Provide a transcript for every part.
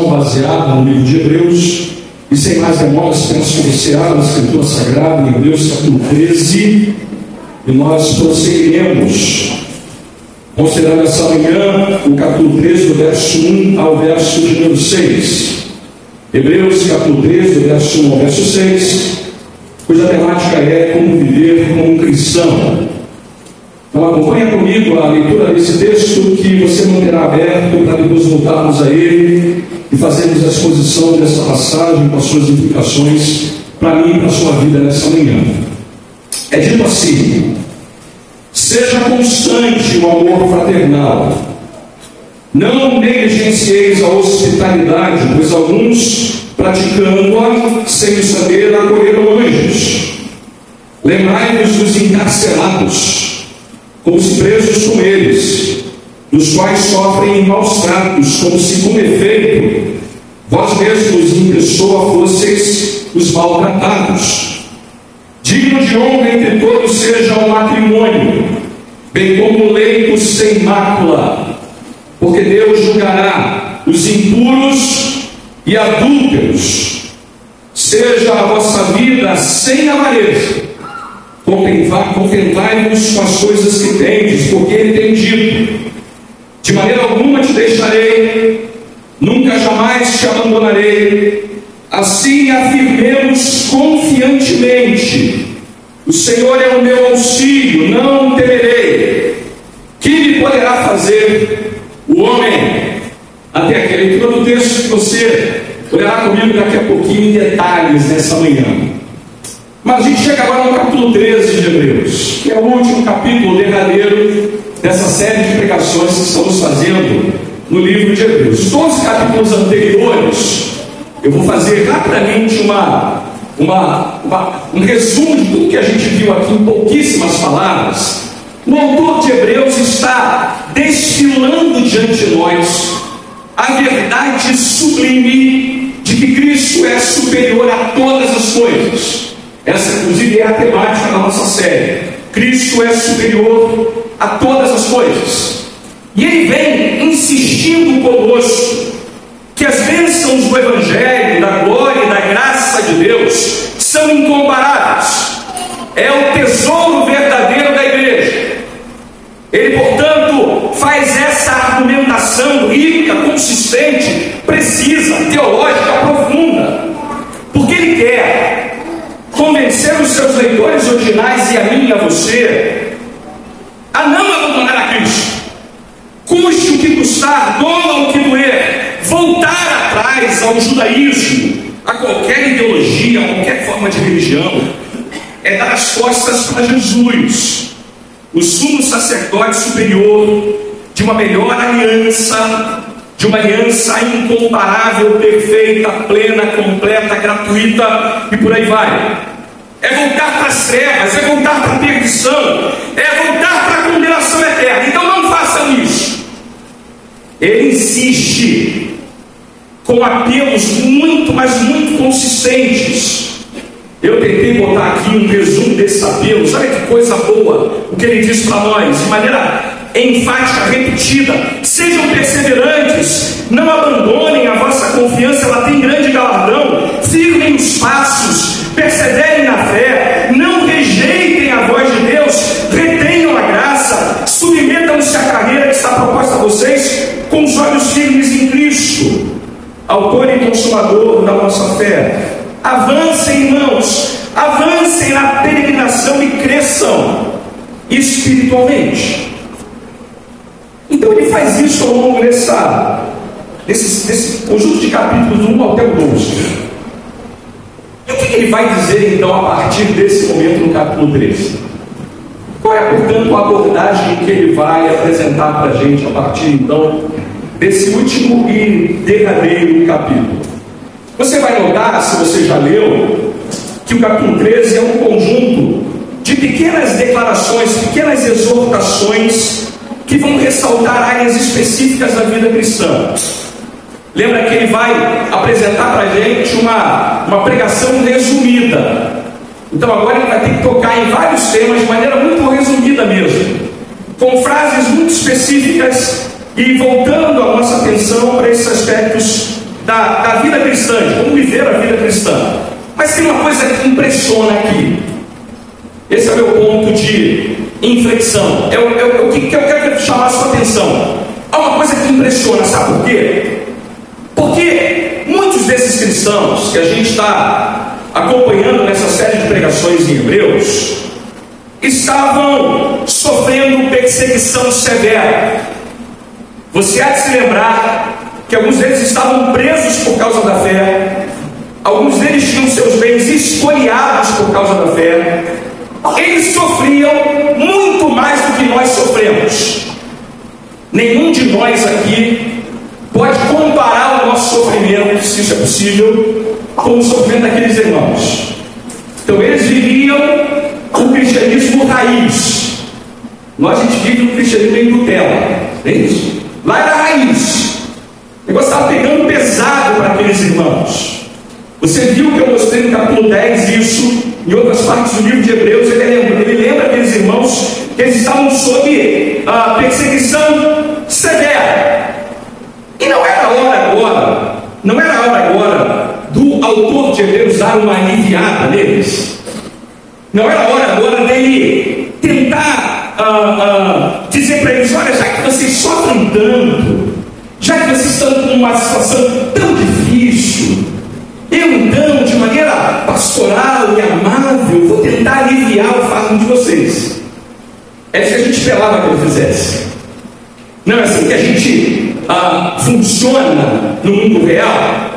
pregação baseada no livro de Hebreus. E sem mais demoras, penso que você abre a Escritura Sagrada em Hebreus capítulo 13 e nós prosseguiremos, considerando essa manhã o capítulo 13, do verso 1 ao verso de número 6. Hebreus capítulo 13, do verso 1 ao verso 6, cuja temática é como viver como um cristão. Então acompanha comigo a leitura desse texto, que você manterá aberto para depois voltarmos a ele e fazermos a exposição dessa passagem com as suas implicações para mim e para a sua vida nessa manhã. É dito assim: seja constante o amor fraternal, não negligencieis a hospitalidade, pois alguns, praticando-a sem o saber, acolheram anjos. Lembrai-vos dos encarcerados, como se presos com eles, dos quais sofrem maus tratos, como se com efeito vós mesmos em pessoa fosseis os maltratados. Digno de honra entre todos seja o matrimônio, bem como o leito sem mácula, porque Deus julgará os impuros e adúlteros. Seja a vossa vida sem avareza, contentai-vos com as coisas que tendes, porque Ele tem dito: de maneira alguma te deixarei, nunca jamais te abandonarei. Assim afirmemos confiantemente: o Senhor é o meu auxílio, não temerei. Que me poderá fazer o homem? Até aqui a leitura do texto que você olhará comigo daqui a pouquinho em detalhes nessa manhã. Mas a gente chega agora no capítulo 13 de Hebreus, que é o último capítulo derradeiro dessa série de pregações que estamos fazendo no livro de Hebreus. Os 12 capítulos anteriores, eu vou fazer rapidamente um resumo de tudo que a gente viu aqui em pouquíssimas palavras. O autor de Hebreus está desfilando diante de nós a verdade sublime de que Cristo é superior a todas as coisas. Essa, inclusive, é a temática da nossa série. Cristo é superior a todas as coisas. E Ele vem insistindo conosco que as bênçãos do Evangelho, da glória e da graça de Deus são incomparáveis. É o tesouro verdadeiro da igreja. Ele, portanto, faz essa argumentação rica, consistente, precisa, teológica, profunda, porque Ele quer convencer os seus leitores originais e a mim e a você a não abandonar a Cristo, custe o que custar, doa o que doer, voltar atrás ao judaísmo, a qualquer ideologia, a qualquer forma de religião, é dar as costas para Jesus, o sumo sacerdote superior de uma melhor aliança, de uma aliança incomparável, perfeita, plena, completa, gratuita e por aí vai. É voltar para as trevas, é voltar para a perdição, é voltar para a condenação eterna. Então não façam isso. Ele insiste com apelos muito, mas muito consistentes. Eu tentei botar aqui um resumo desses apelos. Olha que coisa boa o que ele diz para nós, de maneira enfática, repetida: sejam perseverantes, não abandonem a vossa confiança, ela tem grande galardão, firmem os passos, perseverem na fé, não rejeitem a voz de Deus, retenham a graça, submetam-se à carreira que está proposta a vocês, com os olhos firmes em Cristo, autor e consumador da nossa fé. Avancem, irmãos, avancem na peregrinação e cresçam espiritualmente. Então ele faz isso ao longo desse conjunto de capítulos 1 até o 12. E o que ele vai dizer então a partir desse momento no capítulo 13? Qual é, portanto, a abordagem que ele vai apresentar para a gente a partir então desse último e derradeiro capítulo? Você vai notar, se você já leu, que o capítulo 13 é um conjunto de pequenas declarações, pequenas exortações que vão ressaltar áreas específicas da vida cristã. Lembra que ele vai apresentar para a gente uma pregação resumida. Então agora ele vai ter que tocar em vários temas de maneira muito resumida mesmo, com frases muito específicas e voltando a nossa atenção para esses aspectos da vida cristã, de como viver a vida cristã. Mas tem uma coisa que impressiona aqui. Esse é o meu ponto de inflexão. É o que eu quero chamar a sua atenção. Há uma coisa que impressiona, sabe por quê? Porque muitos desses cristãos que a gente está acompanhando nessa série de pregações em Hebreus estavam sofrendo perseguição severa. Você há de se lembrar que alguns deles estavam presos por causa da fé, alguns deles tinham seus bens espoliados por causa da fé. Eles sofriam muito mais do que nós sofremos. Nenhum de nós aqui pode comparar o nosso sofrimento, se isso é possível, com o sofrimento daqueles irmãos. Então eles viviam o cristianismo raiz. Nós a gente vive o cristianismo em Nutella, não é isso? Lá era raiz. O negócio estava pegando pesado para aqueles irmãos. Você viu que eu mostrei no capítulo 10 isso, em outras partes do livro de Hebreus. Ele lembra aqueles irmãos que eles estavam sob a perseguição severa. E não era a hora agora do autor de Hebreus dar uma aliviada neles. Não era a hora agora dele tentar dizer para eles: olha, já que vocês sofrem tanto, já que vocês estão com uma situação tão difícil, eu então, de maneira pastoral e amável, vou tentar aliviar o fardo de vocês. É isso que a gente esperava que ele fizesse. Não é assim que a gente funciona no mundo real.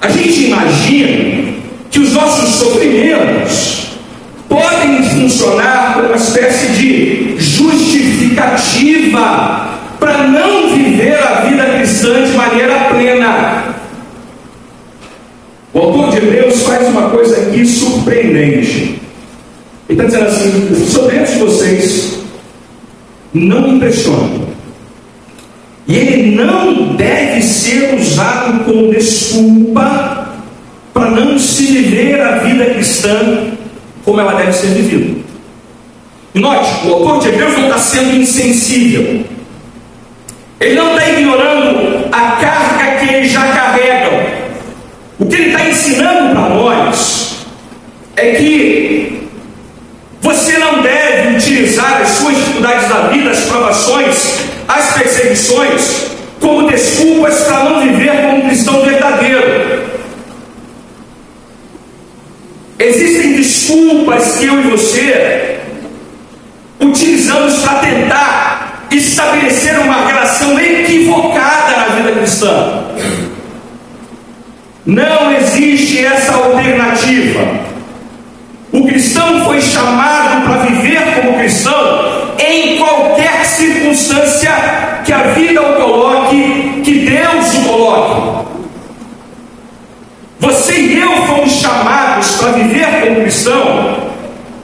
A gente imagina que os nossos sofrimentos podem funcionar como uma espécie de justificativa para não viver a vida cristã de maneira plena. O autor de Hebreus faz uma coisa aqui surpreendente. Ele está dizendo assim: os sofrimentos de vocês não me impressionam. E ele não deve ser usado como desculpa para não se viver a vida cristã como ela deve ser vivida. E note, o autor de Hebreus não está sendo insensível. Ele não está ignorando a carga que eles já carregam. O que ele está ensinando para nós é que você não deve utilizar as suas dificuldades da vida, as provações, as perseguições, como desculpas para não viver como um cristão verdadeiro. Existem desculpas que eu e você utilizamos para tentar estabelecer uma relação equivocada na vida cristã. Não existe essa alternativa. O cristão foi chamado para viver como cristão em qualquer circunstância que a vida o coloque, que Deus o coloque. Você e eu fomos chamados para viver como cristão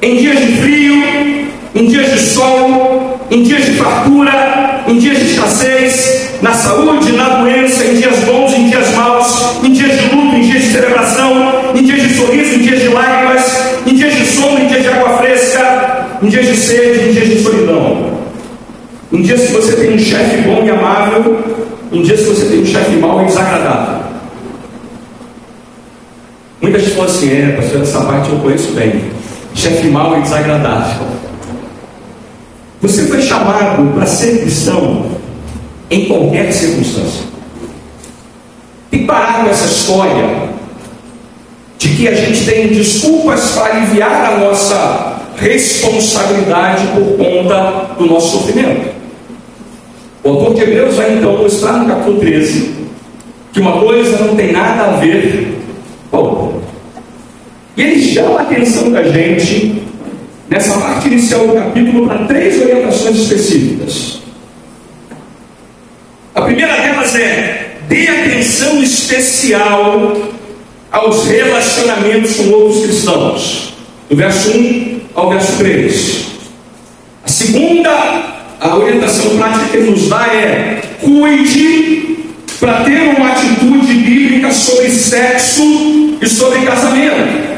em dias de frio, em dias de sol, em dias de fartura, em dias de escassez, na saúde, na doença, em dias bons, em dias maus, em dias de luto, em dias de celebração, em dias de sorriso, em dias de lágrimas, em dias de sombra, em dias de água fresca, em dias de sede, em dias de solidão. Em dias que você tem um chefe bom e amável, em dias que você tem um chefe mau e desagradável. Muita gente fala assim: pastor, essa parte eu conheço bem. Chefe mau e desagradável. Você foi chamado para ser cristão em qualquer circunstância. Tem que parar com essa história de que a gente tem desculpas para aliviar a nossa responsabilidade por conta do nosso sofrimento. O autor de Hebreus vai então mostrar no capítulo 13 que uma coisa não tem nada a ver com a outra. E ele chama a atenção da gente nessa parte inicial do capítulo para 3 orientações específicas. A primeira delas é: dê atenção especial aos relacionamentos com outros cristãos, do verso 1 ao verso 3. A segunda orientação prática que ele nos dá é: cuide para ter uma atitude bíblica sobre sexo e sobre casamento.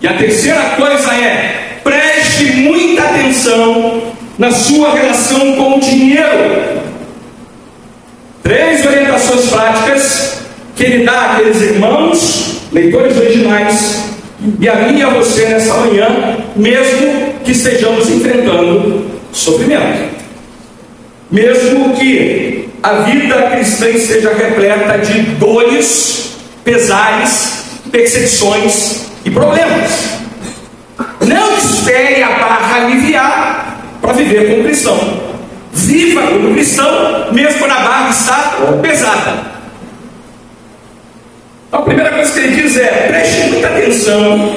E a terceira coisa é: preste muita atenção na sua relação com o dinheiro. 3 orientações práticas que Ele dá àqueles irmãos, leitores originais, e a mim e a você nessa manhã, mesmo que estejamos enfrentando sofrimento. Mesmo que a vida cristã esteja repleta de dores, pesares, perseguições e problemas. Não espere a barra aliviar para viver como cristão. Viva como cristão, mesmo quando a barra está pesada. A primeira coisa que ele diz é: preste muita atenção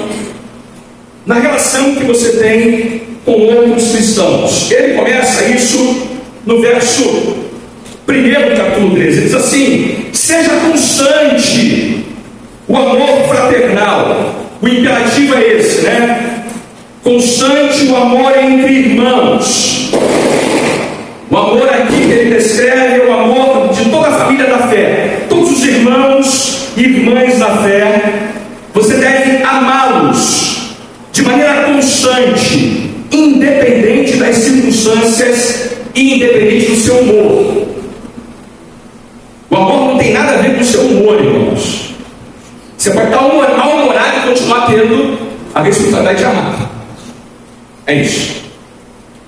na relação que você tem com outros cristãos. Ele começa isso no verso 1 do capítulo 13. Ele diz assim: seja constante o amor fraternal. O imperativo é esse, né? Constante o amor entre irmãos. O amor aqui que ele descreve é o amor de toda a família da fé. Todos os irmãos e irmãs da fé, você deve amá-los de maneira constante, independente das circunstâncias e independente do seu humor. O amor não tem nada a ver com o seu humor, irmãos. Você pode estar mal-humorado e continuar tendo a responsabilidade de amar. É isso.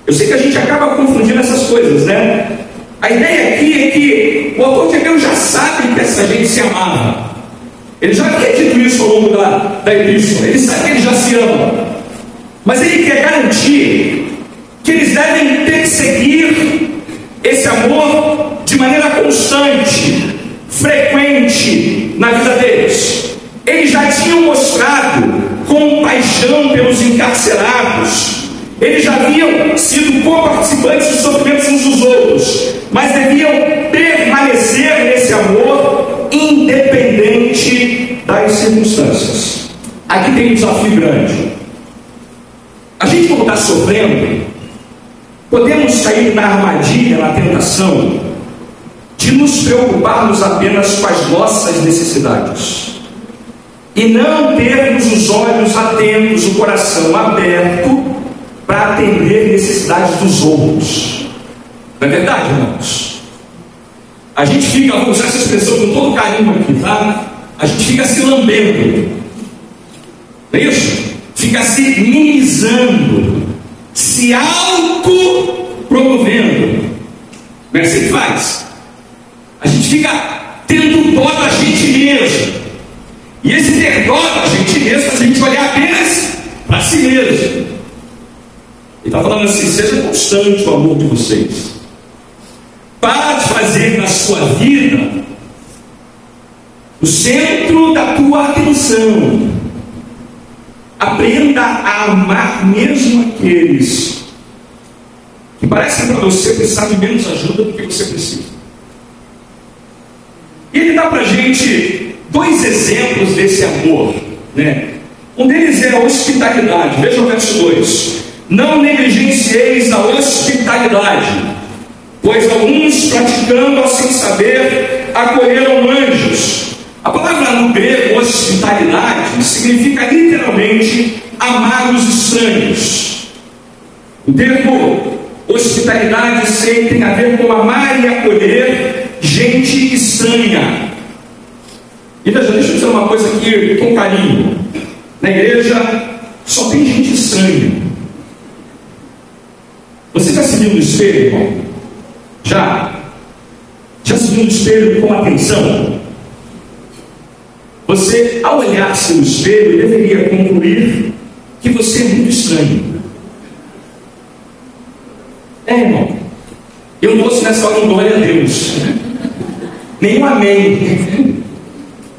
Eu sei que a gente acaba confundindo essas coisas, né? A ideia aqui é que o autor de Hebreus já sabe que essa gente se amava. Ele já havia dito isso ao longo da epístola. Ele sabe que eles já se amam. Mas ele quer garantir que eles devem perseguir esse amor de maneira constante, frequente na vida deles. Eles já tinham mostrado compaixão pelos encarcerados. Eles já haviam sido co-participantes dos sofrimentos uns dos outros, mas deviam permanecer nesse amor independente das circunstâncias. Aqui tem um desafio grande. A gente, quando está sofrendo, podemos cair na armadilha, na tentação de nos preocuparmos apenas com as nossas necessidades e não termos os olhos atentos, o coração aberto para atender necessidades dos outros. Não é verdade, irmãos? A gente fica, vou usar essa expressão com todo carinho aqui, tá? A gente fica se lambendo, não é isso? Fica se minimizando, se autopromovendo. Não é assim que faz? A gente fica tendo dó da gente mesmo. E esse ter dó da gente mesmo faz a gente olhar apenas para si mesmo. Ele está falando assim: seja constante o amor de vocês. Para de fazer na sua vida o centro da tua atenção. Aprenda a amar mesmo aqueles que parecem para você precisar de menos ajuda do que você precisa. E ele dá para a gente dois exemplos desse amor, né? Um deles é a hospitalidade. Veja o verso 2: não negligencieis a hospitalidade, pois alguns, praticando sem saber, acolheram anjos. A palavra no grego hospitalidade significa literalmente amar os estranhos. O termo hospitalidade tem a ver com amar e acolher gente estranha. E deixa eu dizer uma coisa aqui com carinho. Na igreja só tem gente estranha. Você já se viu no espelho, irmão? Já se viu no espelho com atenção? Você, ao olhar-se no espelho, deveria concluir que você é muito estranho. Irmão, eu não ouço nessa hora um glória a Deus, nem um amém.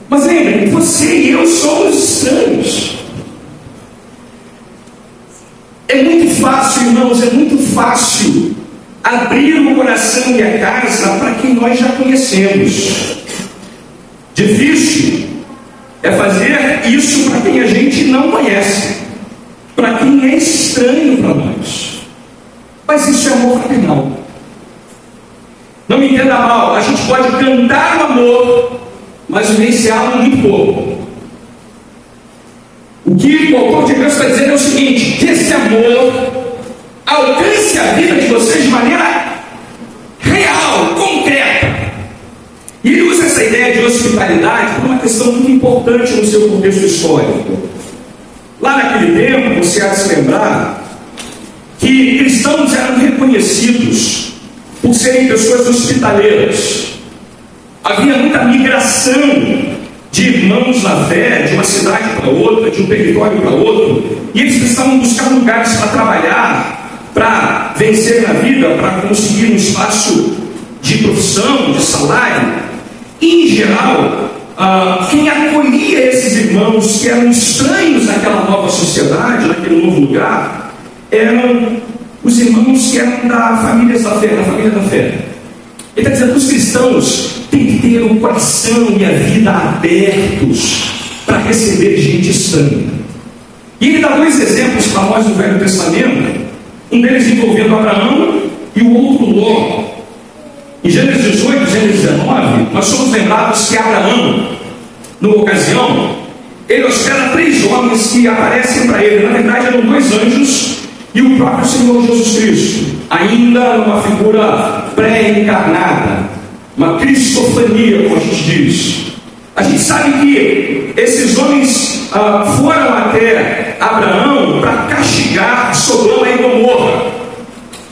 Mas lembre, você e eu somos estranhos. É muito fácil, irmãos, é muito fácil abrir o coração e a casa para quem nós já conhecemos. Difícil é fazer isso para quem a gente não conhece, para quem é estranho para nós. Mas isso é amor fraternal. Não me entenda mal, a gente pode cantar o amor, mas vivenciá-lo muito pouco. O que o autor de Hebreus está dizendo é o seguinte: que esse amor alcance a vida de vocês de maneira real, concreta. E ele usa essa ideia de hospitalidade por uma questão muito importante no seu contexto histórico. Lá naquele tempo, você há de se lembrar que cristãos eram reconhecidos por serem pessoas hospitaleiras. Havia muita migração de irmãos na fé, de uma cidade para outra, de um território para outro, e eles precisavam buscar lugares para trabalhar, para vencer na vida, para conseguir um espaço de profissão, de salário. E, em geral, quem acolhia esses irmãos que eram estranhos naquela nova sociedade, naquele novo lugar, eram os irmãos que eram da família da fé. Ele está dizendo que os cristãos têm que ter o coração e a vida abertos para receber gente estranha. E ele dá dois exemplos para nós no Velho Testamento, um deles envolvendo Abraão e o outro Ló. Em Gênesis 18 e Gênesis 19, nós somos lembrados que Abraão, numa ocasião, ele hospeda 3 homens que aparecem para ele. Na verdade, eram 2 anjos e o próprio Senhor Jesus Cristo, ainda numa figura pré-encarnada, uma cristofania, como a gente diz. A gente sabe que esses homens foram até Abraão para castigar Sodoma e Gomorra,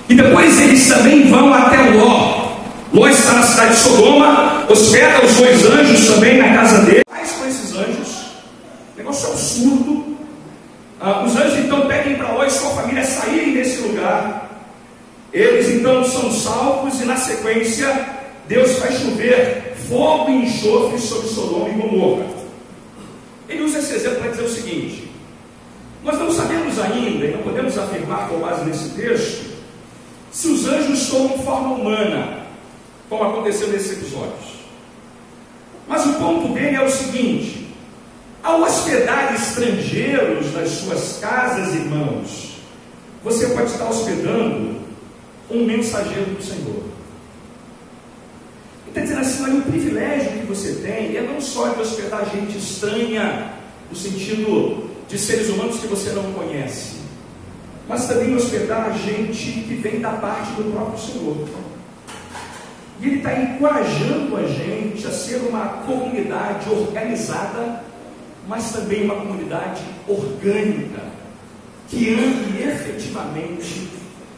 e depois eles também vão até Ló. Ló está na cidade de Sodoma, hospeda os 2 anjos também na casa dele. Mas com esses anjos, negócio absurdo. Os anjos então pedem para Ló e sua família saírem desse lugar. Eles então são salvos e na sequência Deus vai chover fogo e enxofre sobre Sodoma e Gomorra. Ele usa esse exemplo para dizer o seguinte: nós não sabemos ainda, e não podemos afirmar com base nesse texto, se os anjos tomam forma humana, como aconteceu nesses episódios. Mas o ponto dele é o seguinte: ao hospedar estrangeiros nas suas casas, irmãos, você pode estar hospedando um mensageiro do Senhor. Está dizendo assim, olha, o privilégio que você tem é não só de hospedar gente estranha, no sentido de seres humanos que você não conhece, mas também hospedar gente que vem da parte do próprio Senhor. E ele está encorajando a gente a ser uma comunidade organizada, mas também uma comunidade orgânica, que ande efetivamente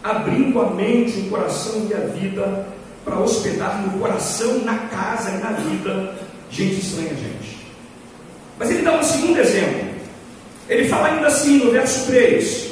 abrindo a mente, o coração e a vida para hospedar no coração, na casa e na vida gente estranha a gente. Mas ele dá um segundo exemplo. Ele fala ainda assim no verso 3.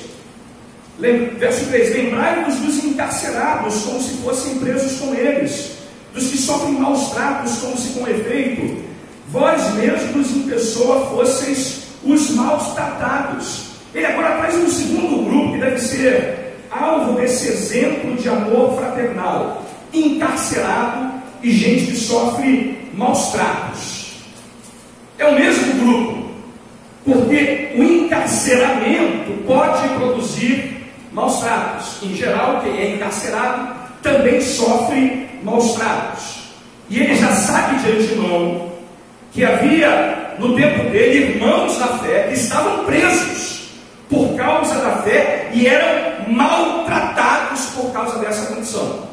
Verso 3: lembrai-vos dos encarcerados como se fossem presos com eles, dos que sofrem maus tratos como se com efeito vós mesmos em pessoa fosseis os maus tratados. Ele agora traz um segundo grupo que deve ser alvo desse exemplo de amor fraternal: encarcerado e gente que sofre maus tratos. É o mesmo grupo, porque o encarceramento pode produzir maus tratos. Em geral, quem é encarcerado também sofre maus tratos. E ele já sabe de antemão que havia no tempo dele irmãos na fé que estavam presos por causa da fé e eram maltratados por causa dessa condição.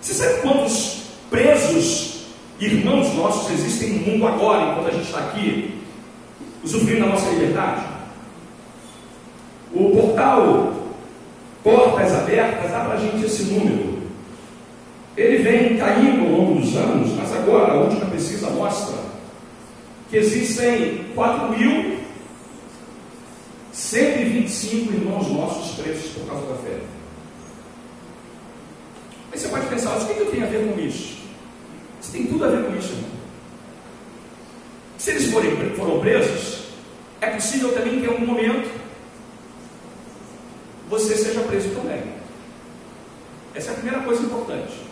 Você sabe quantos presos, irmãos nossos, existem no mundo agora, enquanto a gente está aqui, usufruindo da nossa liberdade? O portal Portas Abertas dá para a gente esse número. Ele vem caindo ao longo dos anos, mas agora a última pesquisa mostra que existem 4.125 irmãos nossos presos por causa da fé. Aí você pode pensar, mas o que eu tenho a ver com isso? Isso tem tudo a ver com isso, irmão. Se eles foram presos, é possível também que em algum momento você seja preso também. Essa é a primeira coisa importante.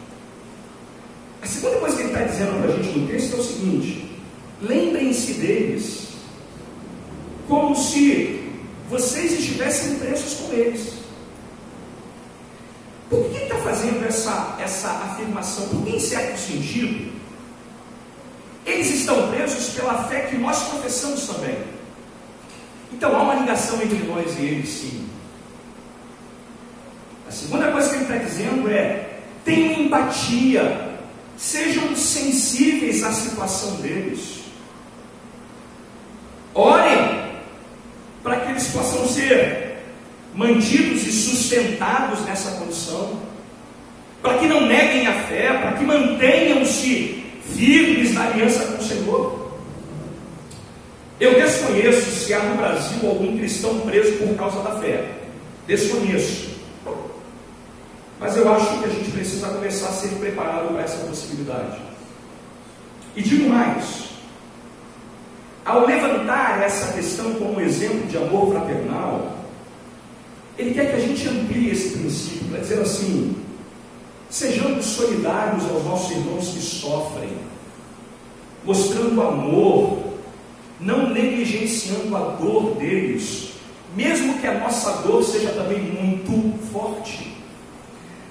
A segunda coisa que ele está dizendo para a gente no texto é o seguinte: lembrem-se deles como se vocês estivessem presos com eles. Por que ele está fazendo essa afirmação? Porque, em certo sentido, eles estão presos pela fé que nós professamos também. Então há uma ligação entre nós e eles, sim. A segunda coisa que ele está dizendo é: tenha empatia sejam sensíveis à situação deles. Orem para que eles possam ser mantidos e sustentados nessa condição, para que não neguem a fé, para que mantenham-se firmes na aliança com o Senhor. Eu desconheço se há no Brasil algum cristão preso por causa da fé. Desconheço. Mas eu acho que a gente precisa começar a ser preparado para essa possibilidade. E digo mais: ao levantar essa questão como exemplo de amor fraternal, ele quer que a gente amplie esse princípio para dizer assim: sejamos solidários aos nossos irmãos que sofrem, mostrando amor, não negligenciando a dor deles, mesmo que a nossa dor seja também muito forte.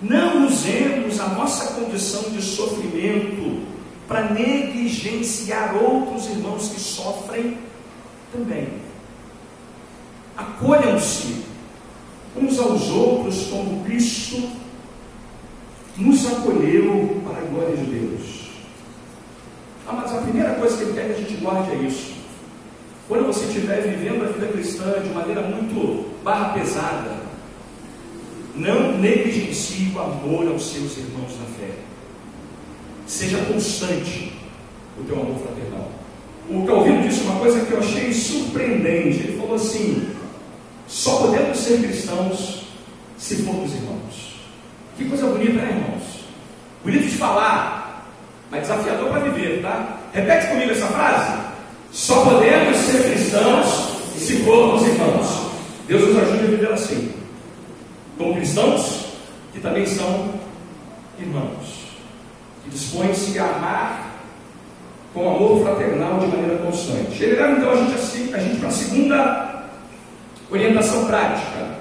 Não usemos a nossa condição de sofrimento para negligenciar outros irmãos que sofrem também. Acolham-se uns aos outros como Cristo nos acolheu para a glória de Deus. Mas a primeira coisa que Ele quer que a gente guarde é isso. Quando você estiver vivendo a vida cristã de maneira muito barra pesada, não negligencie o amor aos seus irmãos na fé. Seja constante o teu amor fraternal. O Calvino disse uma coisa que eu achei surpreendente. Ele falou assim: só podemos ser cristãos se formos irmãos. Que coisa bonita, né, irmãos? Bonito de falar, mas desafiador para viver, tá? Repete comigo essa frase: só podemos ser cristãos se formos irmãos. Deus nos ajude a viver assim, como cristãos que também são irmãos, que dispõem-se a amar com amor fraternal de maneira constante. Ele leva então a gente para a segunda orientação prática.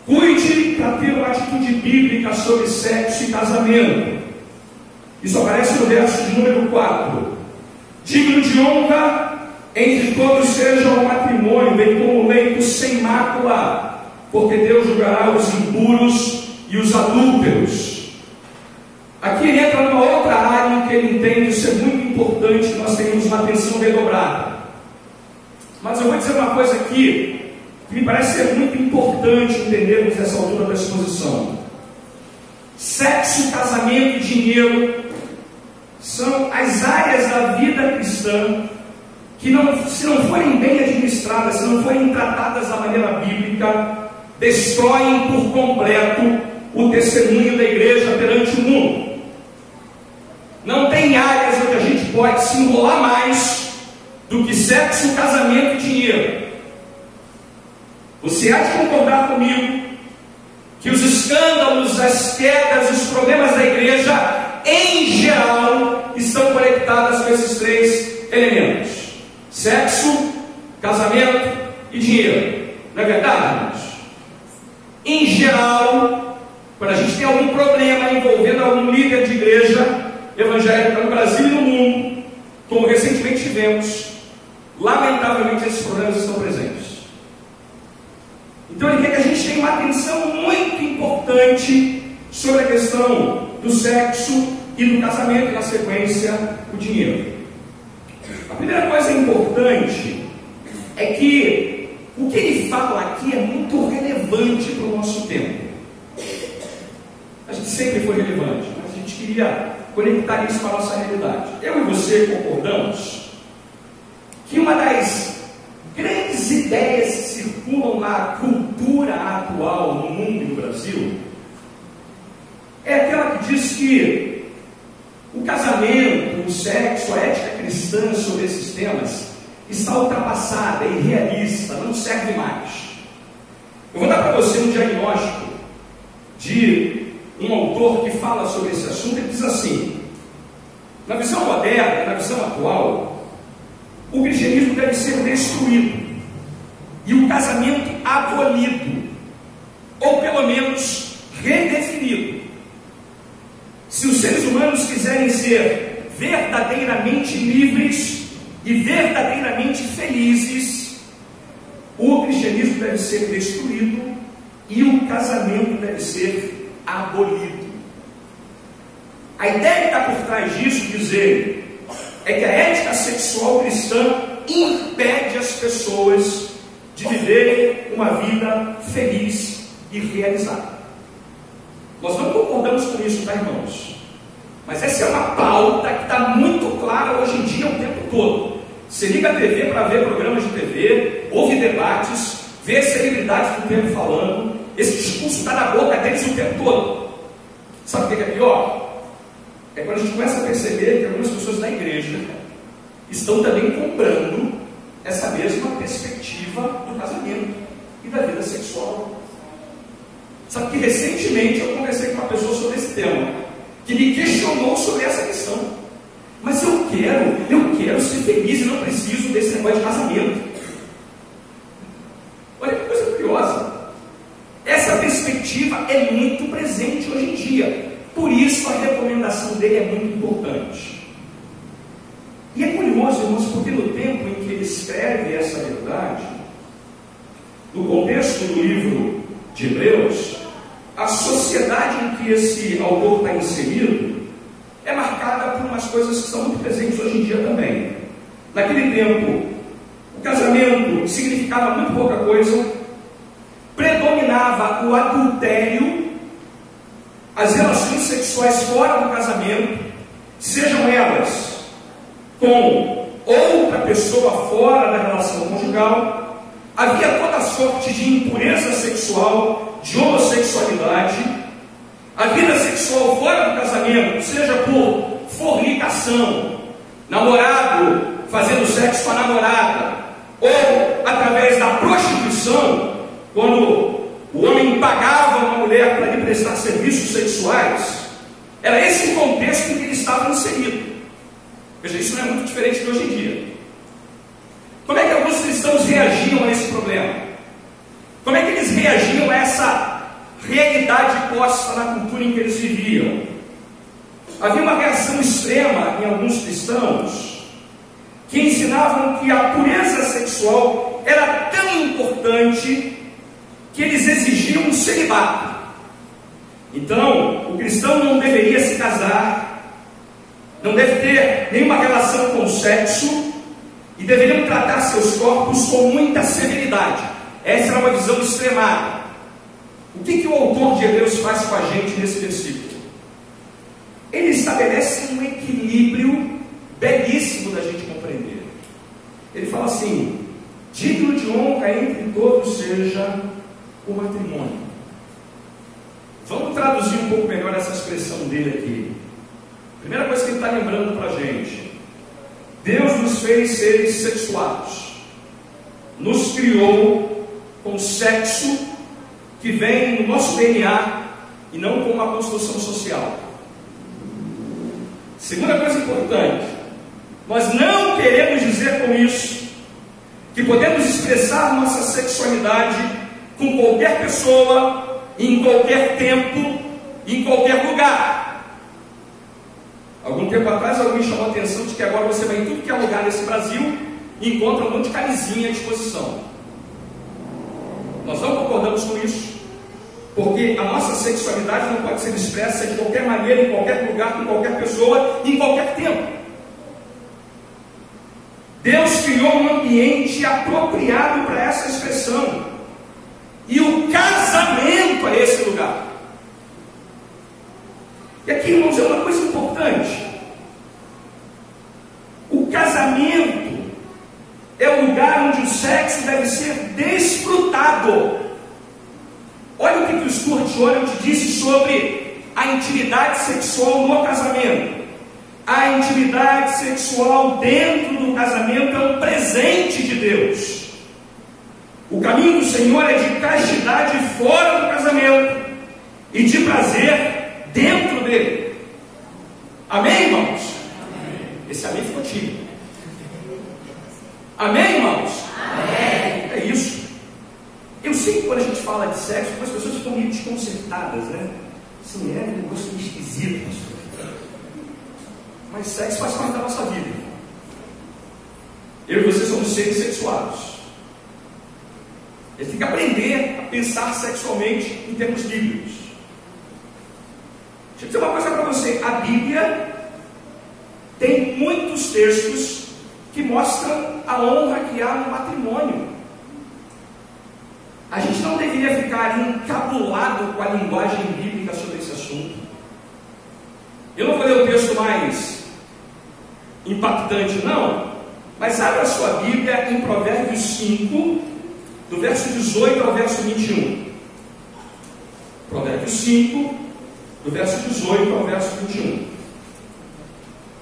Cuide para ter uma atitude bíblica sobre sexo e casamento. Isso aparece no verso de número 4. Digno de honra entre todos seja o matrimônio, bem como o leito sem mácula, porque Deus julgará os impuros e os adúlteros. Aqui ele entra numa outra área em que ele entende ser muito importante que nós tenhamos uma atenção redobrada. Mas eu vou dizer uma coisa aqui que me parece ser muito importante entendermos nessa altura da exposição. Sexo, casamento e dinheiro são as áreas da vida cristã que, se não forem bem administradas, se não forem tratadas da maneira bíblica, destroem por completo o testemunho da igreja perante o mundo. Não tem áreas onde a gente pode se enrolar mais do que sexo, casamento e dinheiro. Você há de concordar comigo que os escândalos, as quedas, os problemas da igreja, em geral, estão conectados com esses três elementos: sexo, casamento e dinheiro. Não é verdade, irmãos? Em geral, quando a gente tem algum problema envolvendo algum líder de igreja evangélica no Brasil e no mundo, como recentemente tivemos, lamentavelmente esses problemas estão presentes. Então ele quer que a gente tenha uma atenção muito importante sobre a questão do sexo e do casamento, e na sequência o dinheiro. A primeira coisa importante é que o que ele fala aqui é muito relevante para o nosso tempo. A gente sempre foi relevante, mas a gente queria conectar isso com a nossa realidade. Eu e você concordamos que uma das grandes ideias que circulam na cultura atual no mundo e no Brasil é aquela que diz que o casamento, o sexo, a ética cristã sobre esses temas está ultrapassada, é irrealista, não serve mais. Eu vou dar para você um diagnóstico de um autor que fala sobre esse assunto. Ele diz assim: na visão moderna, na visão atual, o cristianismo deve ser destruído e o casamento abolido, ou pelo menos redefinido. Se os seres humanos quiserem ser verdadeiramente livres e verdadeiramente felizes, o cristianismo deve ser destruído e o casamento deve ser abolido. A ideia que está por trás disso, diz ele, é que a ética sexual cristã impede as pessoas de viverem uma vida feliz e realizada. Nós não concordamos com isso, tá, irmãos? Mas essa é uma pauta que está muito clara hoje em dia o tempo todo. Você liga a TV para ver programas de TV, ouve debates, vê celebridades do tempo falando, esse discurso está na boca deles o tempo todo. Sabe o que é pior? É quando a gente começa a perceber que algumas pessoas na igreja estão também comprando essa mesma perspectiva do casamento e da vida sexual. Sabe que recentemente eu conversei com uma pessoa sobre esse tema, que me questionou sobre essa questão. Mas eu quero ser feliz e não preciso desse negócio de casamento. Olha que coisa curiosa. Essa perspectiva é muito presente hoje em dia. Por isso a recomendação dele é muito importante. E é curioso, irmãos, porque no tempo em que ele escreve essa verdade, no contexto do livro de Hebreus, a sociedade em que esse autor está inserido é marcada por umas coisas que são muito presentes hoje em dia também. Naquele tempo, o casamento significava muito pouca coisa, predominava o adultério, as relações sexuais fora do casamento, sejam elas com outra pessoa fora da relação conjugal, havia toda sorte de impureza sexual, de homossexualidade, a vida sexual fora do casamento, seja por fornicação, namorado fazendo sexo com a namorada, ou através da prostituição, quando o homem pagava uma mulher para lhe prestar serviços sexuais, era esse o contexto em que ele estava inserido. Veja, isso não é muito diferente de hoje em dia. Como é que alguns cristãos reagiam a esse problema? Como é que eles reagiam a essa realidade posta na cultura em que eles viviam? Havia uma reação extrema em alguns cristãos que ensinavam que a pureza sexual era tão importante que eles exigiam um celibato. Então, o cristão não deveria se casar, não deve ter nenhuma relação com o sexo e deveriam tratar seus corpos com muita severidade. Essa era uma visão extremada. O que o autor de Hebreus faz com a gente nesse versículo? Ele estabelece um equilíbrio belíssimo da gente compreender. Ele fala assim: digno de honra entre todos seja o matrimônio. Vamos traduzir um pouco melhor essa expressão dele aqui. Primeira coisa que ele está lembrando para a gente: Deus nos fez seres sexuados, nos criou com sexo que vem no nosso DNA e não com uma construção social. Segunda coisa importante: nós não queremos dizer com isso que podemos expressar nossa sexualidade com qualquer pessoa, em qualquer tempo, em qualquer lugar. Algum tempo atrás alguém chamou a atenção de que agora você vai em tudo que é lugar nesse Brasil e encontra um monte de camisinha à disposição. Nós não concordamos com isso, porque a nossa sexualidade não pode ser expressa de qualquer maneira, em qualquer lugar, com qualquer pessoa, em qualquer tempo. Deus criou um ambiente apropriado para essa expressão, e o casamento é esse lugar. E aqui, irmãos, é uma coisa importante: o casamento é o lugar onde o sexo deve ser desfrutado. Olha o que o Stuart Oram disse sobre a intimidade sexual no casamento. A intimidade sexual dentro do casamento é um presente de Deus. O caminho do Senhor é de castidade fora do casamento e de prazer dentro dele. Amém, irmãos? Amém. Esse amém ficou tímido. Amém, irmãos? Amém. É isso. Eu sei que quando a gente fala de sexo, as pessoas ficam meio desconcertadas, né? Assim, é um negócio meio esquisito, pastor. Mas sexo faz parte da nossa vida. Eu e você somos seres sexuados. A gente tem que aprender a pensar sexualmente em termos bíblicos. Deixa eu dizer uma coisa para você: a Bíblia tem muitos textos que mostram a honra que há no matrimônio. A gente não deveria ficar encabulado com a linguagem bíblica sobre esse assunto. Eu não vou ler o texto mais impactante, não, mas abra a sua Bíblia em Provérbios 5, do verso 18 ao verso 21. Provérbios 5, do verso 18 ao verso 21.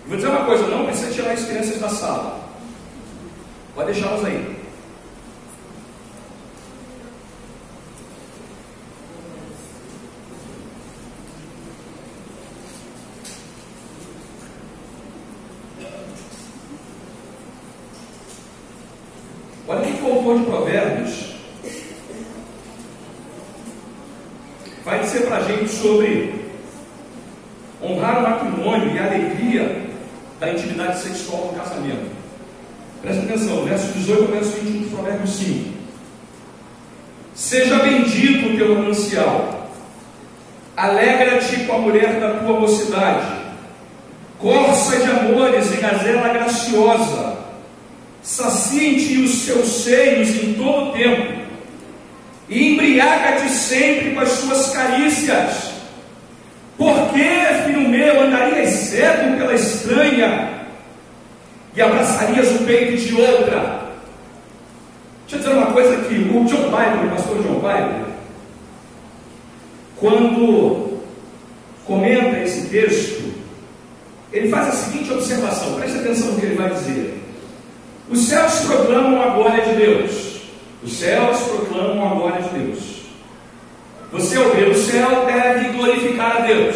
Vou dizer uma coisa: não precisa tirar as crianças da sala, pode deixá-las aí. Olha o que o autor de Provérbios vai dizer para a gente sobre honrar o matrimônio e a alegria da intimidade sexual no casamento. Presta atenção, verso 18 ao verso 21 de Provérbios 5. Seja bendito o teu manancial, alegra-te com a mulher da tua mocidade, corça de amores e gazela graciosa, saciem-te os seus seios em todo o tempo, e embriaga-te sempre com as suas carícias. Por que, filho meu, andarias cego pela estranha e abraçarias o peito de outra? Deixa eu dizer uma coisa aqui: o John Piper, o pastor John Piper, quando comenta esse texto, ele faz a seguinte observação, preste atenção no que ele vai dizer. Os céus proclamam a glória de Deus. Os céus proclamam a glória de Deus. Você, ao ver o céu, deve glorificar a Deus.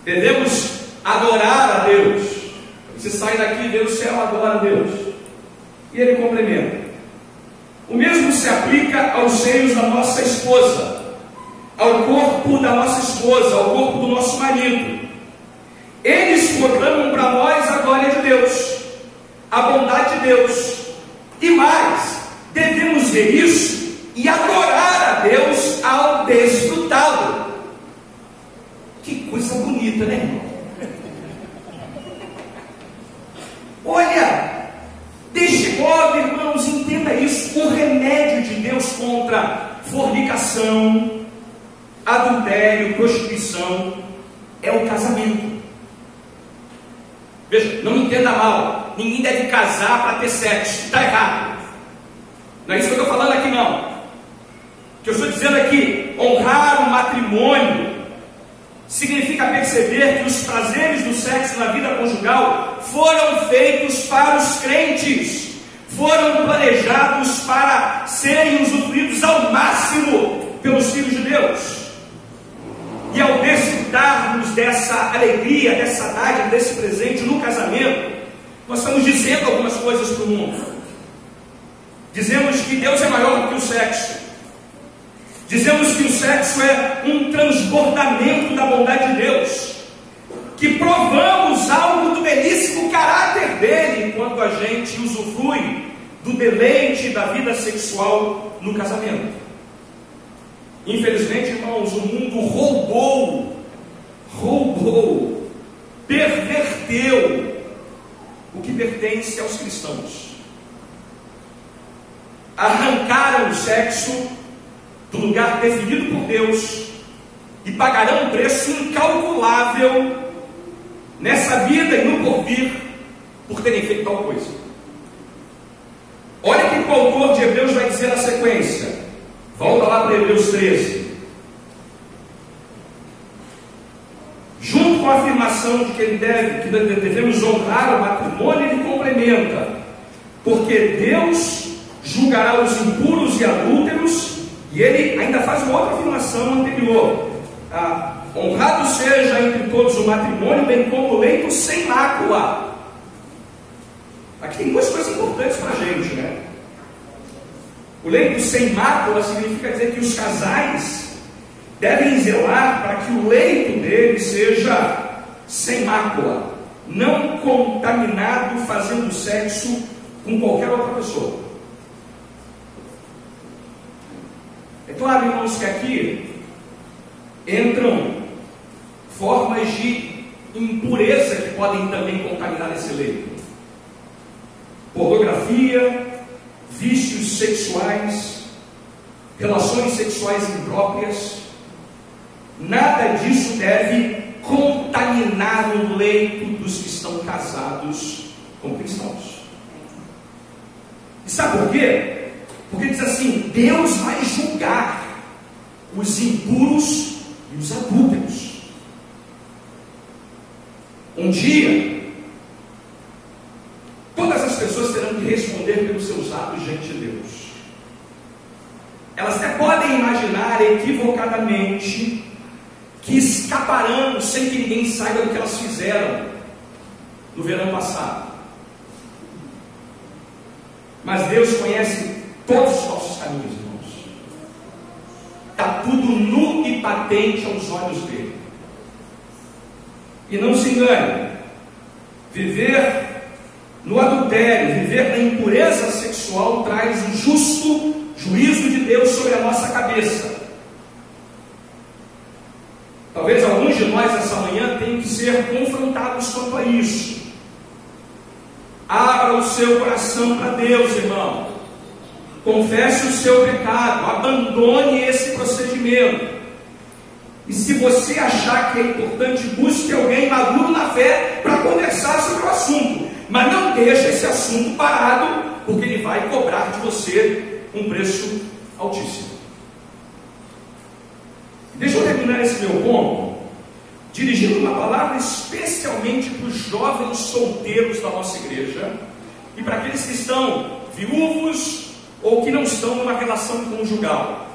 Devemos adorar a Deus. Você sai daqui, vê o céu, adora a Deus. E ele complementa: o mesmo se aplica aos seios da nossa esposa, ao corpo da nossa esposa, ao corpo do nosso marido. Eles proclamam para nós a glória de Deus, a bondade de Deus. E mais, devemos ver isso e adorar a Deus ao desfrutá-lo. Que coisa bonita, né, irmão? Olha, deixe logo, irmãos, entenda isso: o remédio de Deus contra fornicação, adultério, prostituição é o casamento. Veja, não me entenda mal, ninguém deve casar para ter sexo, está errado. Não é isso que eu estou falando aqui, não. O que eu estou dizendo aqui: honrar o matrimônio significa perceber que os prazeres do sexo na vida conjugal foram feitos para os crentes, foram planejados para serem usufruídos ao máximo pelos filhos de Deus. E ao desfrutarmos dessa alegria, dessa dádiva, desse presente no casamento, nós estamos dizendo algumas coisas para o mundo. Dizemos que Deus é maior do que o sexo. Dizemos que o sexo é um transbordamento da bondade de Deus, que provamos algo do belíssimo caráter dele quando a gente usufrui do deleite da vida sexual no casamento. Infelizmente, irmãos, o mundo roubou, perverteu o que pertence aos cristãos. Arrancaram o sexo do lugar definido por Deus e pagarão um preço incalculável nessa vida e no porvir por terem feito tal coisa. Olha o que o autor de Hebreus vai dizer na sequência. Volta lá para Hebreus 13. Junto com a afirmação de que devemos honrar o matrimônio, ele complementa: porque Deus julgará os impuros e adúlteros. E ele ainda faz uma outra afirmação anterior: honrado seja entre todos o matrimônio, bem como o leito sem mácula. Aqui tem duas coisas importantes para a gente, né? O leito sem mácula significa dizer que os casais devem zelar para que o leito deles seja sem mácula, não contaminado fazendo sexo com qualquer outra pessoa. É claro, irmãos, que aqui entram formas de impureza que podem também contaminar esse leito: pornografia, vícios sexuais, relações sexuais impróprias. Nada disso deve contaminar o leito dos que estão casados com cristãos. E sabe por quê? Porque diz assim: Deus vai julgar os impuros e os adúlteros. Um dia, todas as pessoas terão que responder pelos seus atos diante de Deus. Elas até podem imaginar equivocadamente que escaparão sem que ninguém saiba do que elas fizeram no verão passado. Mas Deus conhece todos os nossos caminhos, irmãos. Está tudo nu e patente aos olhos dele. E não se engane, viver no adultério, viver na impureza sexual traz o justo juízo de Deus sobre a nossa cabeça. Talvez alguns de nós essa manhã tenham que ser confrontados quanto a isso. Abra o seu coração para Deus, irmão. Confesse o seu pecado, abandone esse procedimento. E se você achar que é importante, busque alguém maduro na fé para conversar sobre o assunto. Mas não deixe esse assunto parado, porque ele vai cobrar de você um preço altíssimo. Deixa eu terminar esse meu ponto dirigindo uma palavra especialmente para os jovens solteiros da nossa igreja e para aqueles que estão viúvos ou que não estão numa relação conjugal.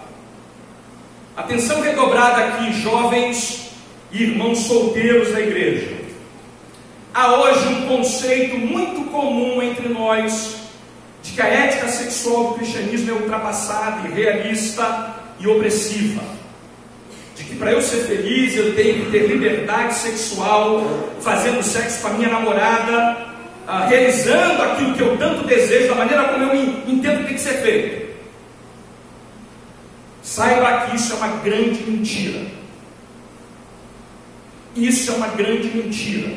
Atenção redobrada aqui, jovens e irmãos solteiros da igreja. Há hoje um conceito muito comum entre nós de que a ética sexual do cristianismo é ultrapassada, irrealista e opressiva. De que para eu ser feliz eu tenho que ter liberdade sexual, fazendo sexo com a minha namorada, realizando aquilo que eu tanto desejo, da maneira como eu entendo que tem que ser feito. Saiba que isso é uma grande mentira. Isso é uma grande mentira,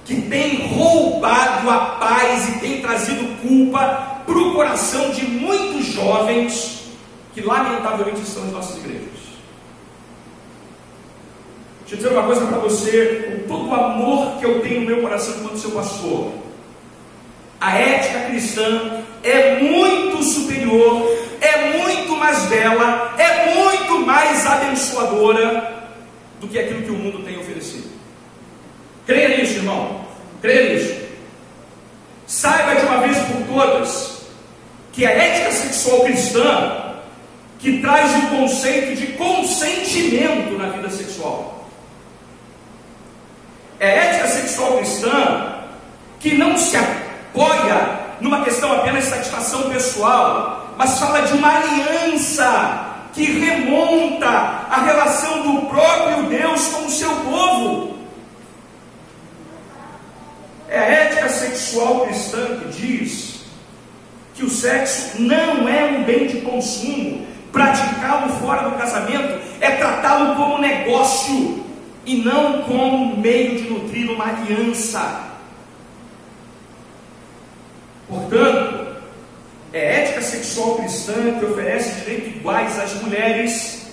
que tem roubado a paz e tem trazido culpa para o coração de muitos jovens que lamentavelmente estão em nossas igrejas. Deixa eu dizer uma coisa para você, com todo o amor que eu tenho no meu coração enquanto seu pastor. A ética cristã é muito superior, é muito mais bela, é muito mais abençoadora do que aquilo que o mundo tem oferecido. Creia nisso, irmão. Creia nisso. Saiba de uma vez por todas que a ética sexual cristã, que traz o conceito de consentimento na vida sexual, é a ética sexual cristã que não se apoia numa questão apenas de satisfação pessoal, mas fala de uma aliança que remonta à relação do próprio Deus com o seu povo. É a ética sexual cristã que diz que o sexo não é um bem de consumo. Praticá-lo fora do casamento é tratá-lo como negócio e não como meio de nutrir uma aliança. Portanto, é a ética sexual cristã que oferece direitos iguais às mulheres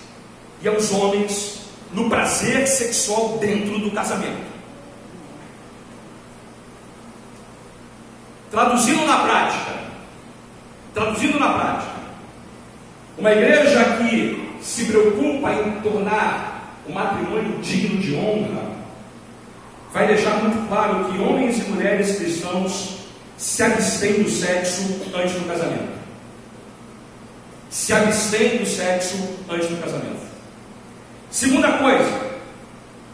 e aos homens no prazer sexual dentro do casamento. Traduzindo na prática, uma igreja que se preocupa em tornar o matrimônio digno de honra vai deixar muito claro que homens e mulheres cristãos se abstêm do sexo antes do casamento. Se abstêm do sexo antes do casamento. Segunda coisa,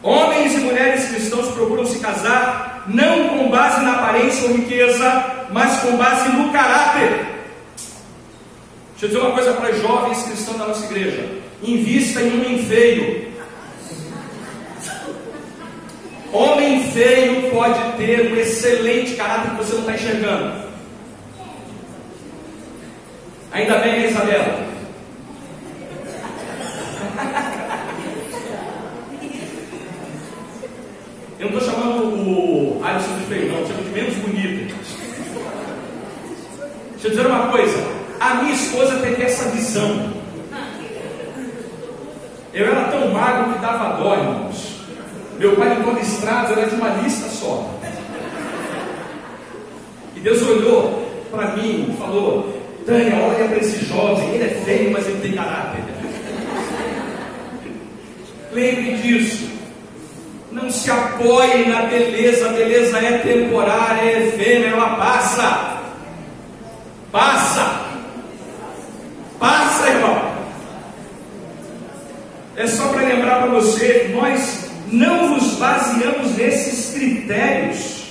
homens e mulheres cristãos procuram se casar não com base na aparência ou riqueza, mas com base no caráter. Deixa eu dizer uma coisa para os jovens cristãos da nossa igreja: invista em um homem feio. Homem feio pode ter um excelente caráter que você não está enxergando. Ainda bem, né, Isabela? o Alisson de feio, não, chama de menos bonita. Deixa eu dizer uma coisa, a minha esposa teve essa visão. Eu era tão magro que dava dó, irmãos. Meu pai limpou estradas, era de uma lista só. E Deus olhou para mim e falou: Tânia, olha para esse jovem, ele é feio, mas ele tem caráter. Lembre disso. Não se apoie na beleza, a beleza é temporária, é efêmera, ela passa. Passa, irmão. É só para lembrar para você, nós não nos baseamos nesses critérios.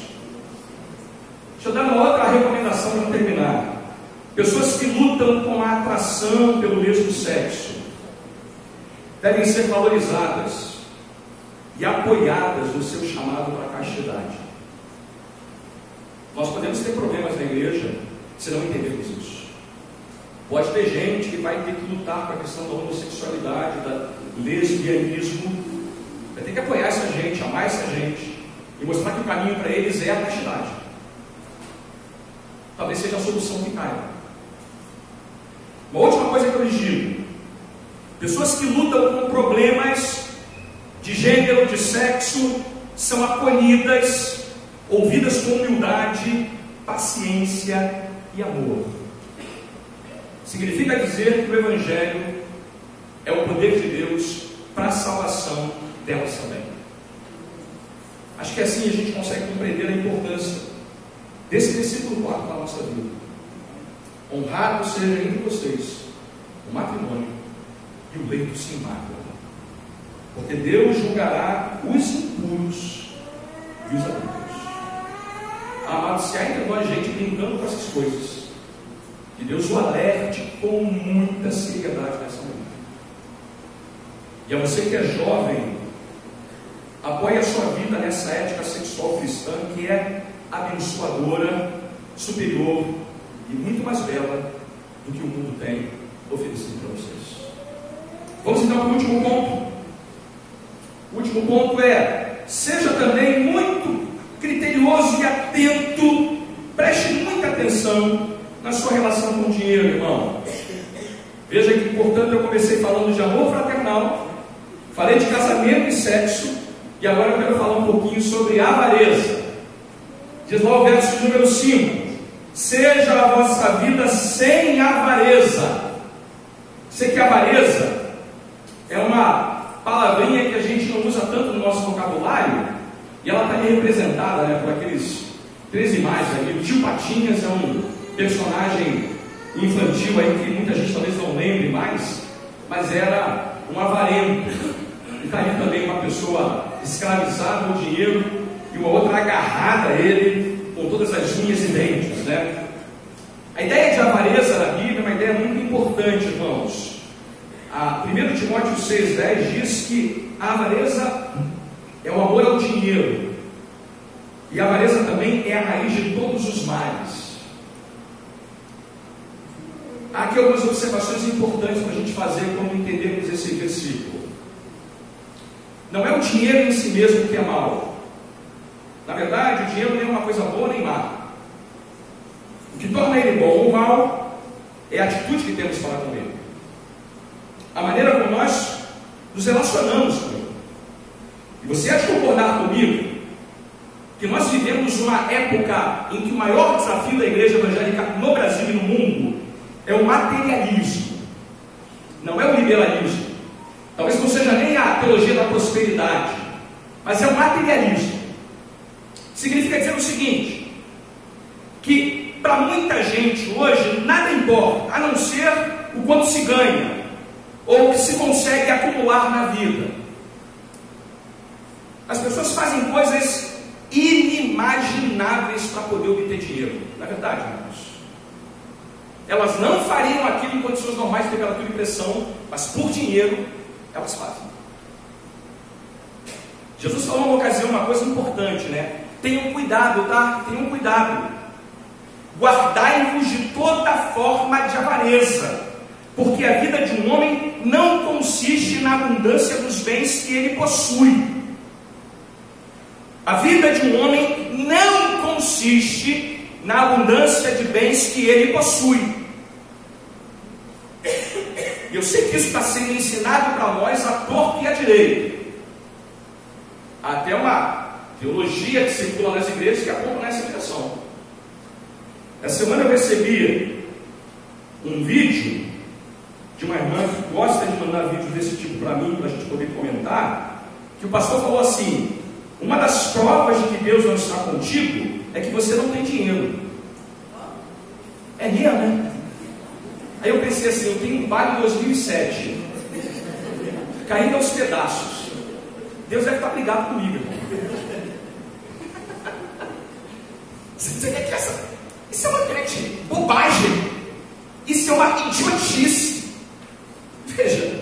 Deixa eu dar uma outra recomendação para terminar. Pessoas que lutam com a atração pelo mesmo sexo devem ser valorizadas e apoiadas no seu chamado para a castidade. Nós podemos ter problemas na igreja se não entendermos isso. Pode ter gente que vai ter que lutar com a questão da homossexualidade, do lesbianismo, vai ter que apoiar essa gente, amar essa gente e mostrar que o caminho para eles é a castidade. Talvez seja a solução que caia. Uma última coisa que eu lhes digo: pessoas que lutam com problemas de gênero, de sexo, são acolhidas, ouvidas com humildade, paciência e amor. Significa dizer que o Evangelho é o poder de Deus para a salvação delas também. Acho que assim a gente consegue compreender a importância desse versículo 4 na nossa vida. Honrado seja entre vocês o matrimônio e o leito sem mácula, porque Deus julgará os impuros e os adúlteros. Amados, se há entre nós gente brincando com essas coisas, que Deus o alerte com muita seriedade nessa manhã. E a você que é jovem, apoie a sua vida nessa ética sexual cristã que é abençoadora, superior e muito mais bela do que o mundo tem oferecido para vocês. Vamos então para o último ponto. O último ponto é: seja também muito criterioso e atento, preste muita atenção na sua relação com o dinheiro, irmão. Veja que, portanto, eu comecei falando de amor fraternal, falei de casamento e sexo, e agora eu quero falar um pouquinho sobre avareza. Diz lá o verso número 5: seja a vossa vida sem avareza. Sei que avareza é uma palavrinha que a gente não usa tanto no nosso vocabulário, e ela está aí representada, né, por aqueles 3 imagens ali. O tio Patinhas é um personagem infantil aí que muita gente talvez não lembre mais, mas era um avarento. E está ali também uma pessoa escravizada no dinheiro e uma outra agarrada a ele com todas as unhas e dentes, né? A ideia de avareza na Bíblia é uma ideia muito importante, irmãos. 1 Timóteo 6,10 diz que a avareza é o amor ao dinheiro, e a avareza também é a raiz de todos os males. Há aqui algumas observações importantes para a gente fazer quando entendermos esse versículo. Não é o dinheiro em si mesmo que é mal. Na verdade, o dinheiro nem é uma coisa boa nem má. O que torna ele bom ou mal é a atitude que temos para com ele, a maneira como nós nos relacionamos com ele. E você há de concordar comigo que nós vivemos uma época em que o maior desafio da igreja evangélica no Brasil e no mundo é o materialismo, não é o liberalismo. Talvez não seja nem a teologia da prosperidade, mas é o materialismo. Significa dizer o seguinte: que para muita gente hoje nada importa, a não ser o quanto se ganha, ou o que se consegue acumular na vida. As pessoas fazem coisas inimagináveis para poder obter dinheiro. Na verdade, irmãos, elas não fariam aquilo em condições normais de temperatura e pressão, mas por dinheiro elas fazem. Jesus falou numa ocasião uma coisa importante, né? Tenham cuidado, tá? Tenham cuidado. Guardai-vos de toda forma de avareza, porque a vida de um homem não consiste na abundância dos bens que ele possui. A vida de um homem não consiste na abundância de bens que ele possui. Eu sei que isso está sendo ensinado para nós à torta e à direita. Há até uma teologia que circula nas igrejas que aponta nessa direção. Essa semana eu recebi um vídeo de uma irmã que gosta de mandar vídeos desse tipo para mim, para a gente poder comentar, que o pastor falou assim: uma das provas de que Deus não está contigo é que você não tem dinheiro. É mesmo, né? Aí eu pensei assim, eu tenho um vale 2007, caindo aos pedaços. Deus deve estar brigado comigo, irmão. Você vê que isso é uma grande bobagem. Isso é uma idiotice. Veja,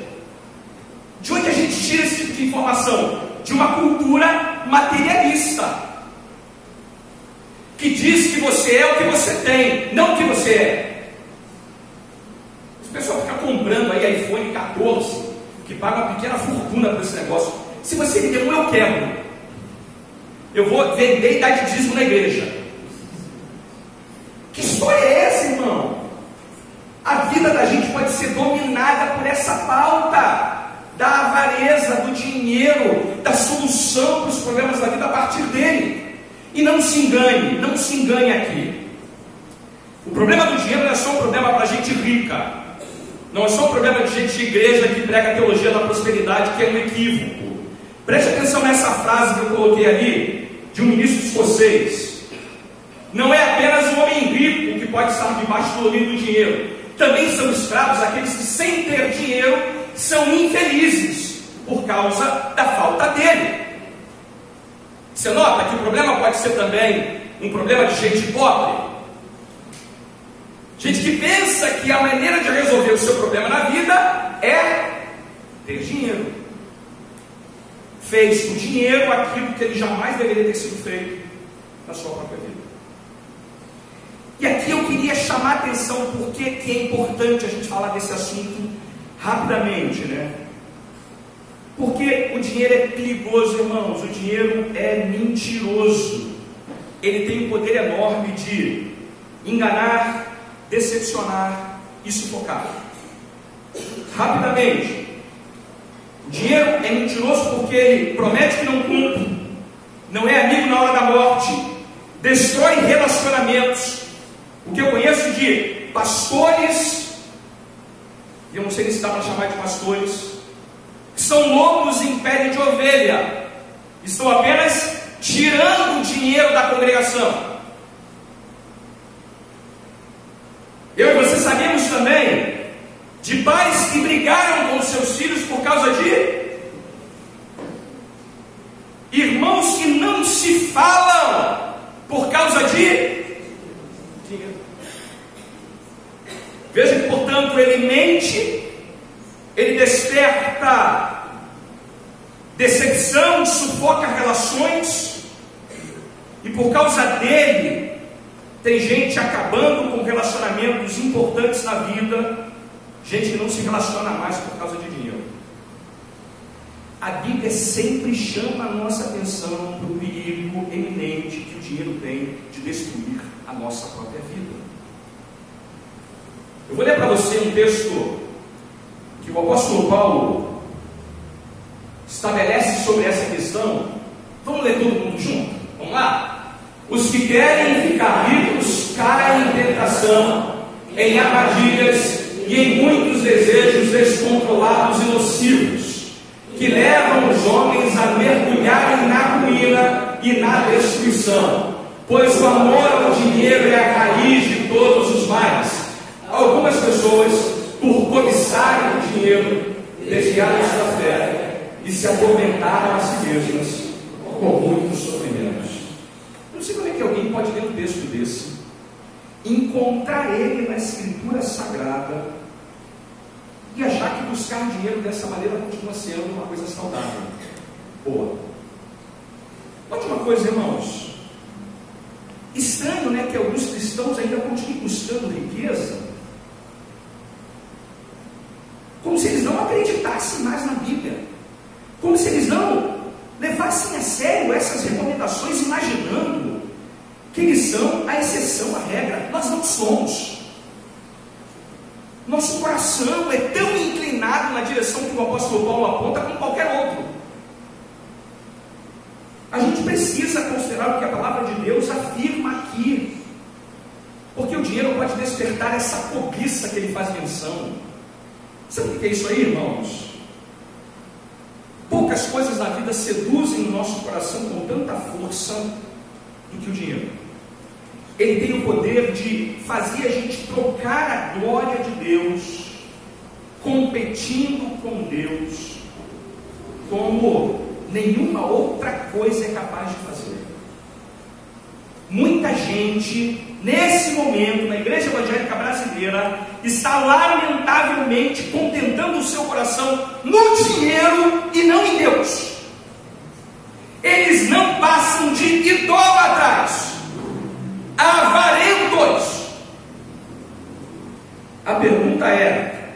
de onde a gente tira esse tipo de informação? De uma cultura materialista, que diz que você é o que você tem, não o que você é. O pessoal fica comprando aí iPhone 14, que paga uma pequena fortuna por esse negócio. Se você me der um, eu quebro. Eu vou vender e dar de dízimo na igreja. Que história é essa, irmão? A vida da gente pode ser dominada por essa pauta da avareza, do dinheiro, da solução para os problemas da vida a partir dele. E não se engane aqui. O problema do dinheiro não é só um problema para gente rica. Não é só um problema de gente de igreja que prega a teologia da prosperidade, que é um equívoco. Preste atenção nessa frase que eu coloquei ali, de um ministro escocês. Não é apenas um homem rico que pode estar debaixo do domínio do dinheiro. Também são escravos aqueles que, sem ter dinheiro, são infelizes por causa da falta dele. Você nota que o problema pode ser também um problema de gente pobre? Gente que pensa que a maneira de resolver o seu problema na vida é ter dinheiro. Fez com dinheiro aquilo que ele jamais deveria ter sido feito na sua própria vida. E aqui eu queria chamar a atenção porque que é importante a gente falar desse assunto rapidamente, né? Porque o dinheiro é perigoso, irmãos. O dinheiro é mentiroso. Ele tem um poder enorme de enganar, decepcionar e sufocar. Rapidamente, o dinheiro é mentiroso porque ele promete que não cumpre, não é amigo na hora da morte, destrói relacionamentos. O que eu conheço de pastores, e eu não sei nem se dá para chamar de pastores, que são lobos em pele de ovelha, estão apenas tirando o dinheiro da congregação. Eu e você sabemos também de pais que brigaram com seus filhos por causa de irmãos que não se falam por causa de dinheiro. Veja que, portanto, ele mente, ele desperta decepção, sufoca relações, e por causa dele tem gente acabando com relacionamentos importantes na vida, gente que não se relaciona mais por causa de dinheiro. A Bíblia sempre chama a nossa atenção para o perigo eminente que o dinheiro tem de destruir a nossa própria vida. Eu vou ler para você um texto que o apóstolo Paulo estabelece sobre essa questão. Vamos ler todo mundo junto? Vamos lá? Os que querem ficar ricos caem em tentação, em armadilhas e em muitos desejos descontrolados e nocivos, que levam os homens a mergulharem na ruína e na destruição, pois o amor ao dinheiro é a raiz de todos os males. Algumas pessoas, por cobiçarem o dinheiro, desviaram-se da fé e se atormentaram a si mesmas com muitos sofrimentos. Não sei como é que alguém pode ler um texto desse, encontrar ele na Escritura Sagrada e achar que buscar dinheiro dessa maneira continua sendo uma coisa saudável, boa. Note uma coisa, irmãos, estranho, né, que alguns cristãos ainda continuem buscando riqueza, como se eles não acreditassem mais na Bíblia, como se eles não levassem a sério essas recomendações somos. Nosso coração é tão inclinado na direção que o apóstolo Paulo aponta como qualquer outro. A gente precisa considerar o que a palavra de Deus afirma aqui, porque o dinheiro pode despertar essa cobiça que ele faz menção. Sabe o que é isso aí, irmãos? Poucas coisas na vida seduzem o nosso coração com tanta força do que o dinheiro. Ele tem o poder de fazer a gente trocar a glória de Deus, competindo com Deus, como nenhuma outra coisa é capaz de fazer. Muita gente, nesse momento, na igreja evangélica brasileira, está lamentavelmente contentando o seu coração no dinheiro e não em Deus. Eles não passam de idólatras, avarentos. A pergunta é: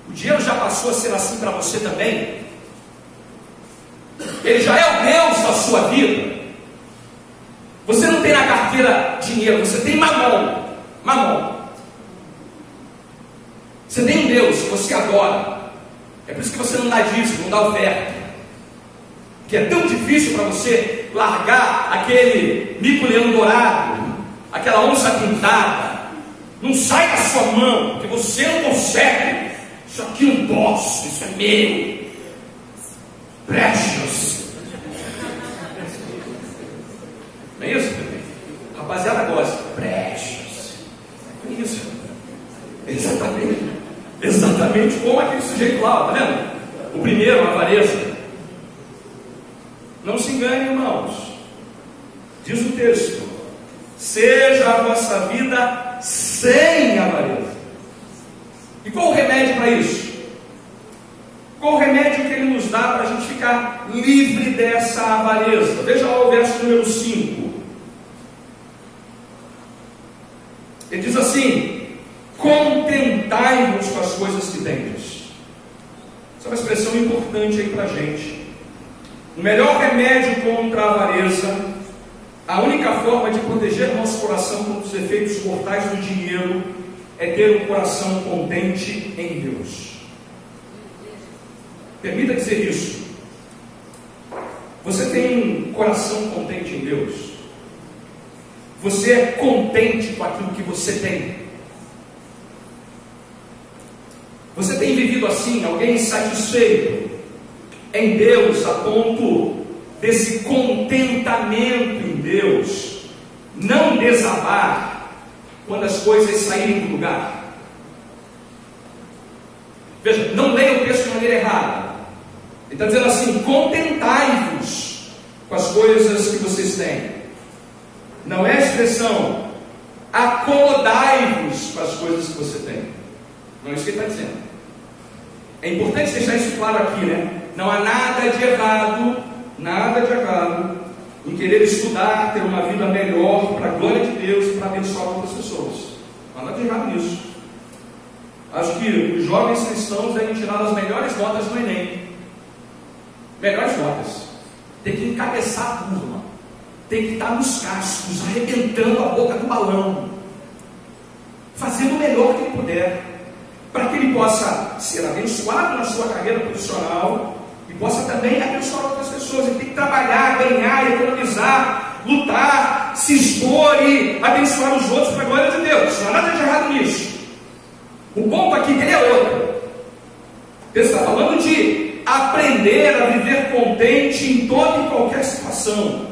o dinheiro já passou a ser assim para você também? Ele já é o Deus da sua vida? Você não tem na carteira dinheiro, você tem mamão. Você tem um Deus que você adora. É por isso que você não dá dízimo, não dá oferta. Que é tão difícil para você largar aquele mico-leão dourado, aquela onça pintada. Não sai da sua mão, porque você não consegue. Isso aqui não posso, isso é meu. Precious. Não é isso? Rapaziada gosta. Precious. Não é isso? Exatamente como aquele sujeito lá, tá vendo? O primeiro, a avareza. Não se engane, irmãos. Diz o texto: seja a vossa vida sem avareza. E qual o remédio para isso? Qual o remédio que ele nos dá para a gente ficar livre dessa avareza? Veja lá o verso número 5. Ele diz assim: contentai-vos com as coisas que tendes. Essa é uma expressão importante aí para a gente. O melhor remédio contra a avareza, a única forma de proteger nosso coração contra os efeitos mortais do dinheiro, é ter um coração contente em Deus. Permita dizer isso. Você tem um coração contente em Deus? Você é contente com aquilo que você tem? Você tem vivido assim, alguém satisfeito em Deus, a ponto desse contentamento em Deus não desabar quando as coisas saírem do lugar? Veja, não leia o texto de maneira errada. Ele está dizendo assim: contentai-vos com as coisas que vocês têm. Não é a expressão acomodai-vos com as coisas que você tem. Não é isso que ele está dizendo. É importante deixar isso claro aqui, né? Não há nada de errado em querer estudar, ter uma vida melhor para a glória de Deus e para abençoar outras pessoas. Não há nada de errado nisso. Acho que os jovens cristãos devem tirar as melhores notas no Enem. Melhores notas. Tem que encabeçar a turma. Tem que estar nos cascos, arrebentando a boca do balão, fazendo o melhor que ele puder, para que ele possa ser abençoado na sua carreira profissional e possa também abençoar outras pessoas. Ele tem que trabalhar, ganhar, economizar, lutar, se expor e abençoar os outros para a glória de Deus. Não há nada de errado nisso. O ponto aqui dele é outro. Ele está falando de aprender a viver contente em toda e qualquer situação,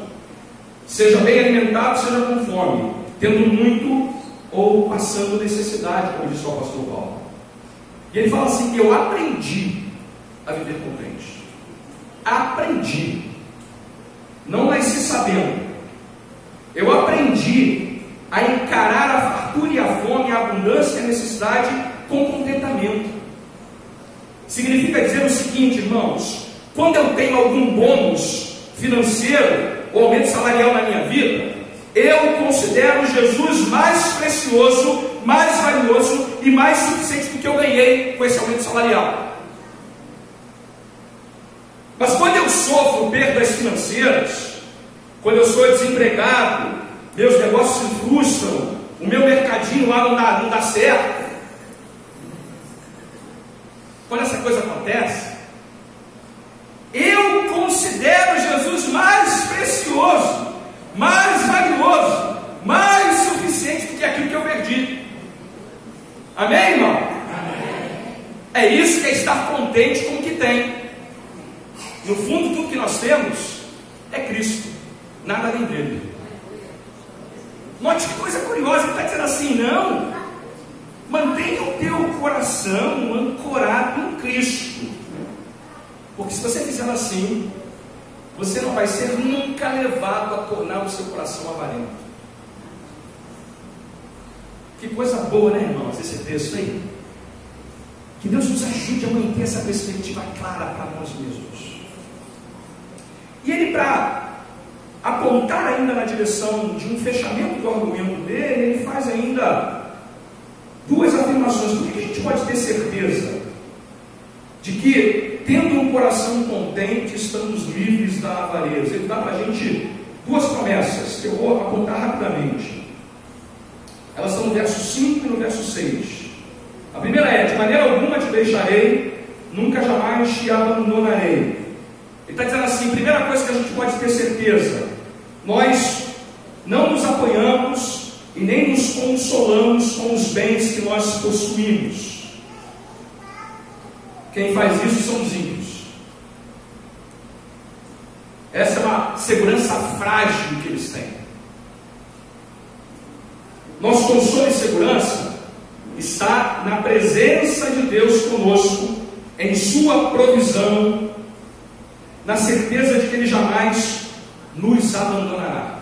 seja bem alimentado, seja com fome, tendo muito ou passando necessidade, como disse o apóstolo Paulo. E ele fala assim: eu aprendi a viver contente. Aprendi. Não nasci sabendo. Eu aprendi a encarar a fartura e a fome, a abundância e a necessidade com contentamento. Significa dizer o seguinte, irmãos: quando eu tenho algum bônus financeiro ou aumento salarial na minha vida, eu considero Jesus mais precioso, mais valioso e mais suficiente do que eu ganhei com esse aumento salarial. Mas quando eu sofro perdas financeiras, quando eu sou desempregado, meus negócios se frustram, o meu mercadinho lá não dá certo. Quando essa coisa acontece, eu considero Jesus mais precioso, mais valioso, mais suficiente do que aquilo que eu perdi. Amém, irmão? Amém. É isso que é estar contente com o que tem. No fundo, tudo que nós temos é Cristo, nada além dele. Note que coisa curiosa, ele está dizendo assim: não, mantenha o teu coração ancorado em Cristo, porque se você fizer assim, você não vai ser nunca levado a tornar o seu coração avarento. Que coisa boa, né, irmãos, esse texto aí? Que Deus nos ajude a manter essa perspectiva clara para nós mesmos. E ele, para apontar ainda na direção de um fechamento do argumento dele, ele faz ainda duas afirmações. Por que a gente pode ter certeza de que, tendo um coração contente, estamos livres da avareza? Ele dá para a gente duas promessas, que eu vou apontar rapidamente. Elas estão no verso 5 e no verso 6. A primeira é: de maneira alguma te deixarei, nunca jamais te abandonarei. Ele está dizendo assim, primeira coisa que a gente pode ter certeza: nós não nos apoiamos e nem nos consolamos com os bens que nós possuímos. Quem faz isso são os ímpios. Essa é uma segurança frágil que eles têm. Nosso consolo e segurança está na presença de Deus conosco, em sua provisão, na certeza de que Ele jamais nos abandonará.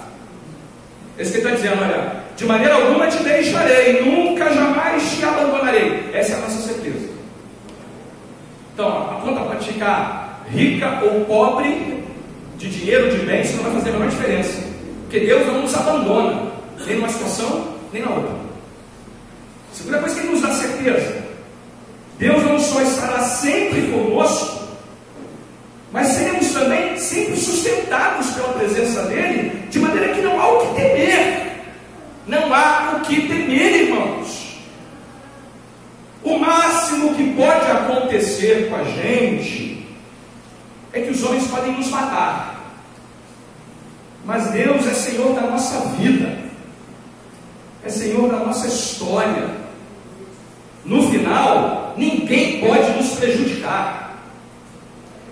É isso que Ele está dizendo: olha, de maneira alguma te deixarei, nunca jamais te abandonarei. Essa é a nossa certeza. Então, a conta pode ficar rica ou pobre, de dinheiro, de bens, não vai fazer a menor diferença, porque Deus não nos abandona, nem numa situação, nem na outra. A segunda coisa que Ele nos dá certeza: Deus não só estará sempre conosco, mas seremos também sempre sustentados pela presença dEle, de maneira que não há o que temer. Não há o que temer, irmãos. O máximo que pode acontecer com a gente é que os homens podem nos matar, mas Deus é Senhor da nossa vida, é Senhor da nossa história. No final, ninguém pode nos prejudicar.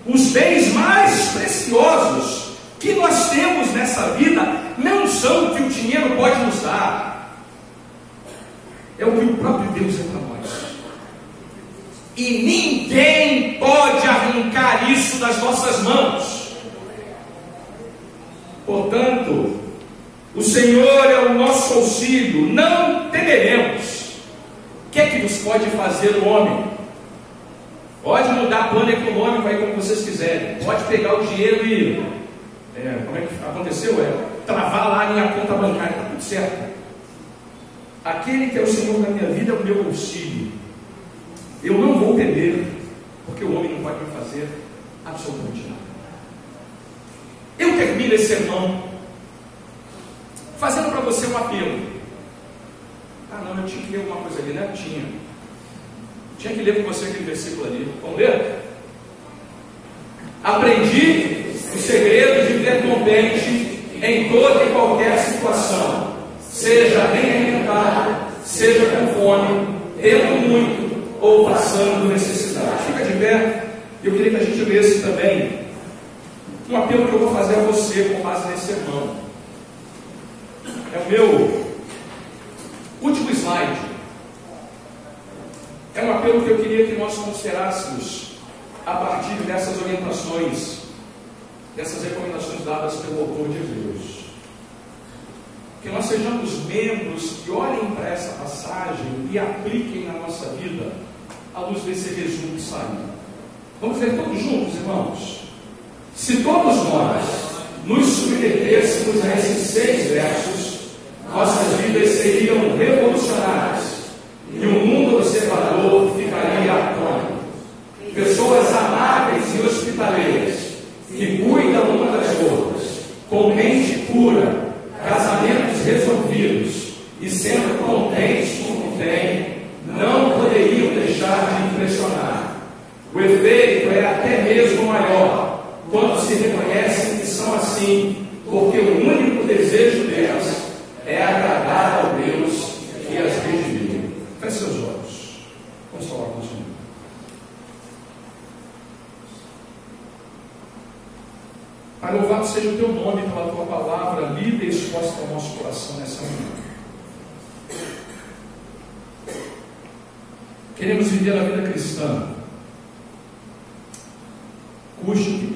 Os bens mais preciosos que nós temos nessa vida não são o que o dinheiro pode nos dar, é o que o próprio Deus é para nós. E ninguém pode arrancar isso das nossas mãos. Portanto, o Senhor é o nosso auxílio, não temeremos. O que é que nos pode fazer o homem? Pode mudar plano econômico aí como vocês quiserem, pode pegar o dinheiro e como é que aconteceu? Travar lá a minha conta bancária, está tudo certo. Aquele que é o Senhor da minha vida é o meu auxílio. Eu não vou temer, porque o homem não pode me fazer absolutamente nada. Eu termino esse sermão fazendo para você um apelo. Ah não, eu tinha que ler alguma coisa ali, né? Tinha que ler com você aquele versículo ali. Vamos ler? Aprendi o segredo de viver contente em toda e qualquer situação, seja bem alimentado, seja com fome, tendo muito ou passando necessidade. Fica de pé. Eu queria que a gente lesse também um apelo que eu vou fazer a você com base nesse sermão. É o meu último slide. É um apelo que eu queria que nós considerássemos a partir dessas orientações, dessas recomendações dadas pelo autor de Hebreus. Que nós sejamos membros que olhem para essa passagem e apliquem na nossa vida à luz desse resumo que saiu. Vamos ler todos juntos, irmãos? Se todos nós nos submetêssemos a esses 6 versos, nossas vidas seriam revolucionárias e o mundo observador ficaria atônito. Pessoas amáveis e hospitaleiras, que cuidam uma das outras, com mente pura, casamentos resolvidos e sendo deixar de impressionar. O efeito é até mesmo maior quando se reconhecem que são assim, porque o único desejo delas é agradar ao Deus que as redimiu. Feche seus olhos. Vamos falar com o Senhor. Pai, louvado seja o teu nome pela tua palavra lida e exposta ao nosso coração nessa manhã. Queremos viver a vida cristã, custe o que